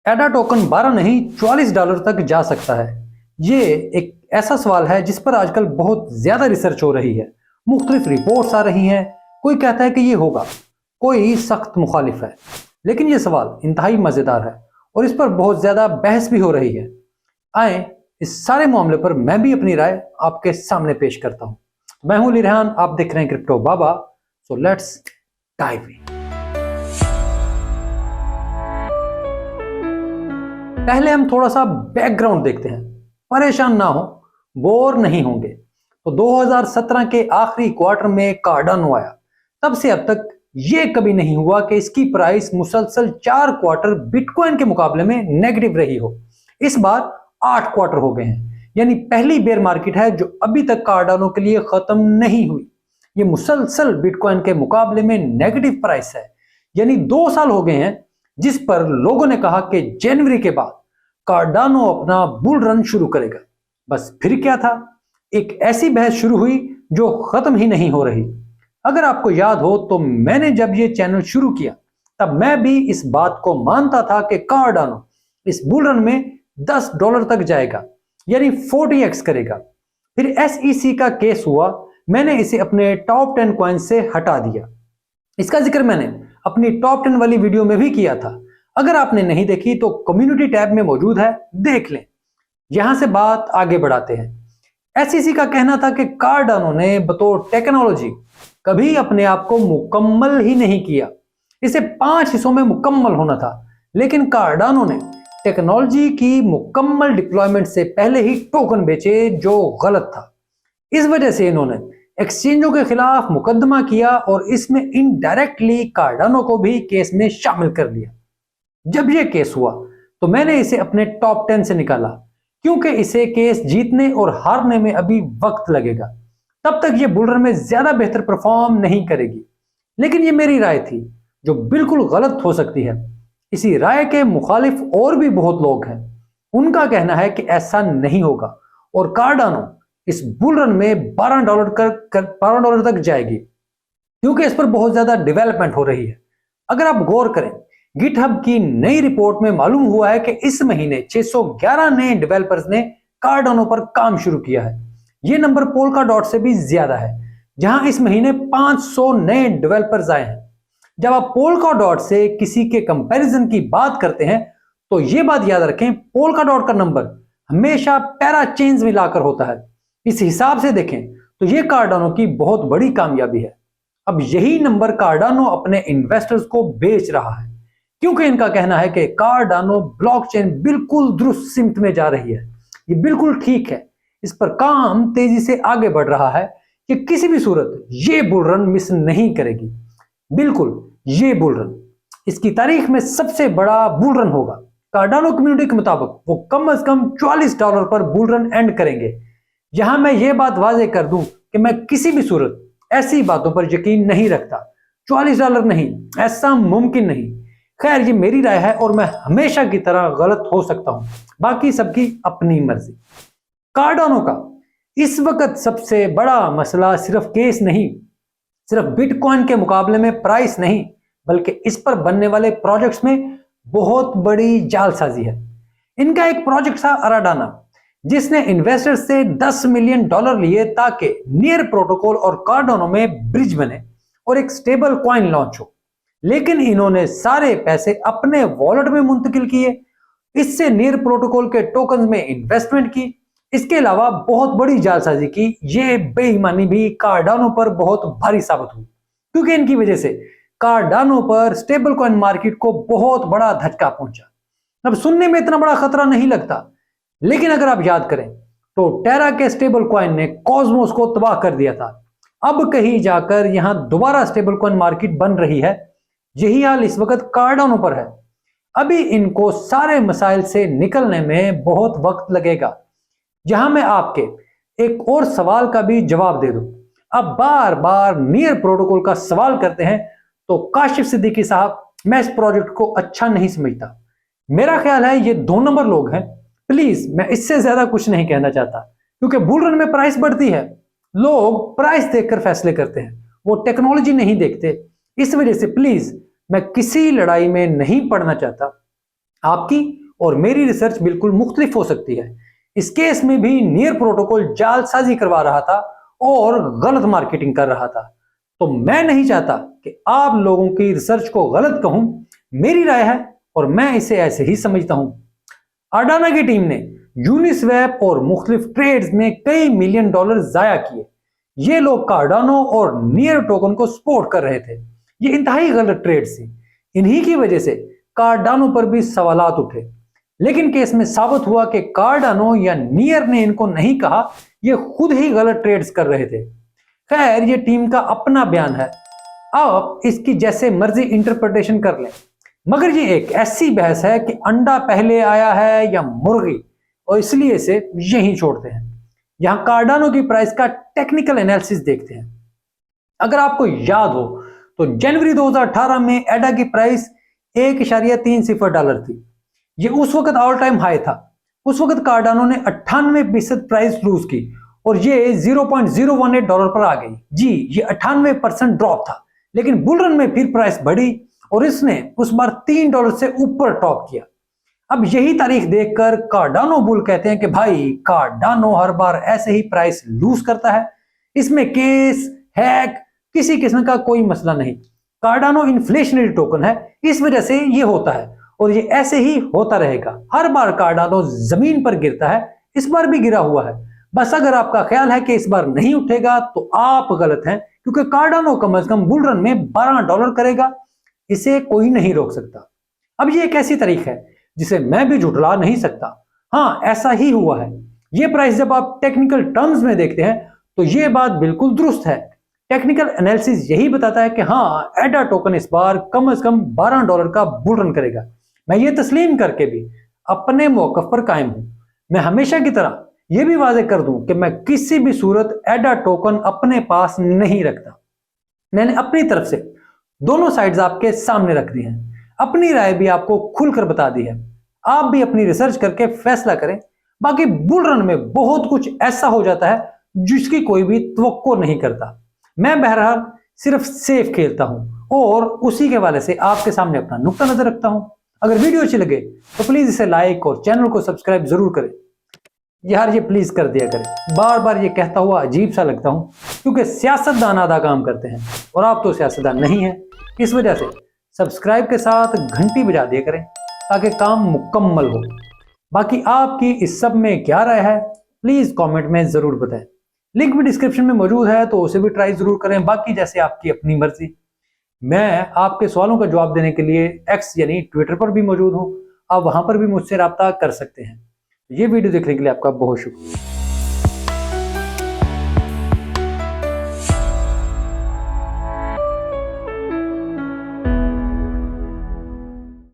एडा टोकन 12 नहीं $44 तक जा सकता है। ये एक ऐसा सवाल है जिस पर आजकल बहुत ज्यादा रिसर्च हो रही है। मुख्तलिफ रिपोर्ट्स आ रही हैं। कोई कहता है कि ये होगा, कोई सख्त मुखालिफ है। लेकिन ये सवाल इंतहाई मजेदार है और इस पर बहुत ज्यादा बहस भी हो रही है। आए इस सारे मामले पर मैं भी अपनी राय आपके सामने पेश करता हूं। मैं हूं अली रेहान, आप देख रहे हैं crypto Baba. So let's dive in. पहले हम थोड़ा सा बैकग्राउंड देखते हैं। परेशान ना हो, बोर नहीं होंगे। तो 2017 के आखिरी क्वार्टर में कार्डानो आया। तब से अब तक ये कभी नहीं हुआ कि इसकी प्राइस मुसलसल 4 क्वार्टर बिटकॉइन के मुकाबले में नेगेटिव रही हो। इस बार 8 क्वार्टर हो गए हैं, यानी पहली बेयर मार्केट है जो अभी तक कार्डानो के लिए खत्म नहीं हुई। ये मुसलसल बिटकॉइन के मुकाबले में नेगेटिव प्राइस है, यानी 2 साल हो गए हैं जिस पर लोगों ने कहा कि जनवरी के बाद कार्डानो अपना बुल रन शुरू करेगा। बस फिर क्या था, एक ऐसी बहस शुरू हुई जो खत्म ही नहीं हो रही। अगर आपको याद हो तो मैंने जब ये चैनल शुरू किया तब मैं भी इस बात को मानता था कि कार्डानो इस बुल रन में $10 तक जाएगा, यानी 40x करेगा। फिर SEC का केस हुआ, मैंने इसे अपने टॉप 10 कॉइन से हटा दिया। इसका जिक्र मैंने अपनी टॉप 10 वाली वीडियो में भी किया था। अगर आपने नहीं देखी तो कम्युनिटी टैब में मौजूद है, देख लें। यहां से बात आगे बढ़ाते हैं। SEC का कहना था कि कार्डानो ने बतौर टेक्नोलॉजी कभी अपने आप को मुकम्मल ही नहीं किया। इसे 5 हिस्सों में मुकम्मल होना था, लेकिन कार्डानो ने टेक्नोलॉजी की मुकम्मल डिप्लॉयमेंट से पहले ही टोकन बेचे, जो गलत था। इस वजह से इन्होंने एक्सचेंजों के खिलाफ मुकदमा किया और इसमें इनडायरेक्टली कार्डानो को भी केस में शामिल कर लिया। जब यह केस हुआ तो मैंने इसे अपने टॉप 10 से निकाला, क्योंकि इसे केस जीतने और हारने में अभी वक्त लगेगा। तब तक ये बुल रन में ज्यादा बेहतर परफॉर्म नहीं करेगी। लेकिन ये मेरी राय थी, जो बिल्कुल गलत हो सकती है। इसी राय के मुखालिफ और भी बहुत लोग हैं। उनका कहना है कि ऐसा नहीं होगा और कार्डानो इस बुल रन में $12 तक जाएगी, क्योंकि इस पर बहुत ज्यादा डेवलपमेंट हो रही है। अगर आप गौर करें, गिटहब की नई रिपोर्ट में मालूम हुआ है कि इस महीने 611 नए डेवलपर्स ने कार्डानो पर काम शुरू किया है। यह नंबर पोल्काडॉट से भी ज्यादा है, जहां इस महीने 500 नए डेवलपर्स आए हैं। जब आप पोल्काडॉट से किसी के कंपैरिजन की बात करते हैं तो यह बात याद रखें, पोल्काडॉट का नंबर हमेशा पैरा चेंज मिलाकर होता है। इस हिसाब से देखें तो यह कार्डानो की बहुत बड़ी कामयाबी है। अब यही नंबर कार्डानो अपने इन्वेस्टर्स को बेच रहा है, क्योंकि इनका कहना है कि कार्डानो ब्लॉकचेन बिल्कुल दुरुस्त सिमत में जा रही है। ये बिल्कुल ठीक है, इस पर काम तेजी से आगे बढ़ रहा है कि किसी भी सूरत ये बुल रन मिस नहीं करेगी। बिल्कुल ये बुल रन इसकी तारीख में सबसे बड़ा बुल रन होगा। कार्डानो कम्युनिटी के मुताबिक वो कम से कम $44 पर बुल रन एंड करेंगे। यहां मैं ये बात वाजे कर दूं कि मैं किसी भी सूरत ऐसी बातों पर यकीन नहीं रखता। $44 नहीं, ऐसा मुमकिन नहीं। खैर, ये मेरी राय है और मैं हमेशा की तरह गलत हो सकता हूं, बाकी सबकी अपनी मर्जी। कार्डानो का इस वक्त सबसे बड़ा मसला सिर्फ केस नहीं, सिर्फ बिटकॉइन के मुकाबले में प्राइस नहीं, बल्कि इस पर बनने वाले प्रोजेक्ट्स में बहुत बड़ी जालसाजी है। इनका एक प्रोजेक्ट था अराडाना, जिसने इन्वेस्टर से $10 मिलियन लिए ताकि नियर प्रोटोकॉल और कार्डानो में ब्रिज बने और एक स्टेबल कॉइन लॉन्च हो। लेकिन इन्होंने सारे पैसे अपने वॉलेट में मुंतकिल किए। इससे नियर प्रोटोकॉल के टोकन में इन्वेस्टमेंट की। इसके अलावा बहुत बड़ी जालसाजी की। ये बेईमानी भी कार्डानो पर बहुत भारी साबित हुई, क्योंकि इनकी वजह से कार्डानो पर स्टेबल कॉइन मार्केट को बहुत बड़ा धक्का पहुंचा। अब सुनने में इतना बड़ा खतरा नहीं लगता, लेकिन अगर आप याद करें तो टेरा के स्टेबल कॉइन ने कॉस्मोस को तबाह कर दिया था। अब कहीं जाकर यहां दोबारा स्टेबल कॉइन मार्केट बन रही है। यही हाल इस वक्त कार्डानो पर है। अभी इनको सारे मसाइल से निकलने में बहुत वक्त लगेगा। यहां मैं आपके एक और सवाल का भी जवाब दे दूं। अब बार बार नियर प्रोटोकॉल का सवाल करते हैं तो काशिफ सिद्दीकी साहब, मैं इस प्रोजेक्ट को अच्छा नहीं समझता। मेरा ख्याल है ये 2 नंबर लोग हैं। प्लीज, मैं इससे ज्यादा कुछ नहीं कहना चाहता, क्योंकि बुल रन में प्राइस बढ़ती है। लोग प्राइस देखकर फैसले करते हैं, वो टेक्नोलॉजी नहीं देखते। इस वजह से प्लीज, मैं किसी लड़ाई में नहीं पड़ना चाहता। आपकी और मेरी रिसर्च बिल्कुल मुख्तलिफ हो सकती है। इस केस में भी नियर प्रोटोकॉल जालसाजी करवा रहा था और गलत मार्केटिंग कर रहा था। तो मैं नहीं चाहता कि आप लोगों की रिसर्च को गलत कहूं, मेरी राय है और मैं इसे ऐसे ही समझता हूं। अडाना की टीम ने यूनिस्वैप और मुख्तलिफ ट्रेड्स में कई मिलियन डॉलर जाया किए। ये लोग कार्डानो और नियर टोकन को सपोर्ट कर रहे थे। ये इंतहाई गलत ट्रेड्स थी। इन्हीं की वजह से कार्डानो पर भी सवालात उठे, लेकिन केस में साबित हुआ कि कार्डानो या नियर ने इनको नहीं कहा, ये खुद ही गलत ट्रेड्स कर रहे थे। खैर, ये टीम का अपना बयान है, आप इसकी जैसे मर्जी इंटरप्रिटेशन कर लें, मगर ये एक ऐसी बहस है कि अंडा पहले आया है या मुर्गी, और इसलिए इसे यहीं छोड़ते हैं। यहां कार्डानो की प्राइस का टेक्निकल एनालिसिस देखते हैं। अगर आपको याद हो तो जनवरी 2018 में एडा की प्राइस $1.30 थी। ये उस वक्त ऑल टाइम हाई था। उस वक्त कार्डानो ने 98% प्राइस लूज की और ये $0.018 पर आ गई। जी, ये 98% ड्रॉप था, लेकिन बुल रन में फिर प्राइस बढ़ी और इसने उस बार $3 से ऊपर टॉप किया। अब यही तारीख देखकर कार्डानो बुल कहते हैं कि भाई, कार्डानो हर बार ऐसे ही प्राइस लूज करता है, इसमें केस हैक किसी किस्म का कोई मसला नहीं। कार्डानो इन्फ्लेशनरी टोकन है, इस वजह से ये होता है और ये ऐसे ही होता रहेगा। हर बार कार्डानो जमीन पर गिरता है, इस बार भी गिरा हुआ है। बस अगर आपका ख्याल है कि इस बार नहीं उठेगा तो आप गलत हैं, क्योंकि कार्डानो कम से कम बुल रन में $12 करेगा, इसे कोई नहीं रोक सकता। अब ये एक ऐसी तारीख है जिसे मैं भी झुठला नहीं सकता। हाँ, ऐसा ही हुआ है। ये प्राइस जब आप टेक्निकल टर्म्स में देखते हैं तो ये बात बिल्कुल दुरुस्त है। टेक्निकल एनालिसिस यही बताता है कि हाँ, एडा टोकन इस बार कम से कम $12 का बुल रन करेगा। मैं ये तस्लीम करके भी अपने मौकफ पर कायम हूं। मैं हमेशा की तरह यह भी वाजे कर दूं कि मैं किसी भी सूरत एडा टोकन अपने पास नहीं रखता। मैंने अपनी तरफ से दोनों साइड्स आपके सामने रख दी हैं, अपनी राय भी आपको खुलकर बता दी है। आप भी अपनी रिसर्च करके फैसला करें। बाकी बुल रन में बहुत कुछ ऐसा हो जाता है जिसकी कोई भी तवक्को नहीं करता। मैं बहरहाल सिर्फ सेफ खेलता हूं और उसी के हवाले से आपके सामने अपना नुक्ता नजर रखता हूं। अगर वीडियो अच्छी लगे तो प्लीज इसे लाइक और चैनल को सब्सक्राइब जरूर करें। यार, ये प्लीज कर दिया करें। बार बार ये कहता हुआ अजीब सा लगता हूं, क्योंकि सियासतदान आधा काम करते हैं और आप तो सियासतदान नहीं हैं। इस वजह से सब्सक्राइब के साथ घंटी बजा दिया करें ताकि काम मुकम्मल हो। बाकी आपकी इस सब में क्या राय है, प्लीज कमेंट में जरूर बताएं। लिंक भी डिस्क्रिप्शन में मौजूद है, तो उसे भी ट्राई जरूर करें। बाकी जैसे आपकी अपनी मर्जी। मैं आपके सवालों का जवाब देने के लिए एक्स यानी ट्विटर पर भी मौजूद हूं। आप वहां पर भी मुझसे राब्ता कर सकते हैं। ये वीडियो देखने के लिए आपका बहुत शुक्रिया।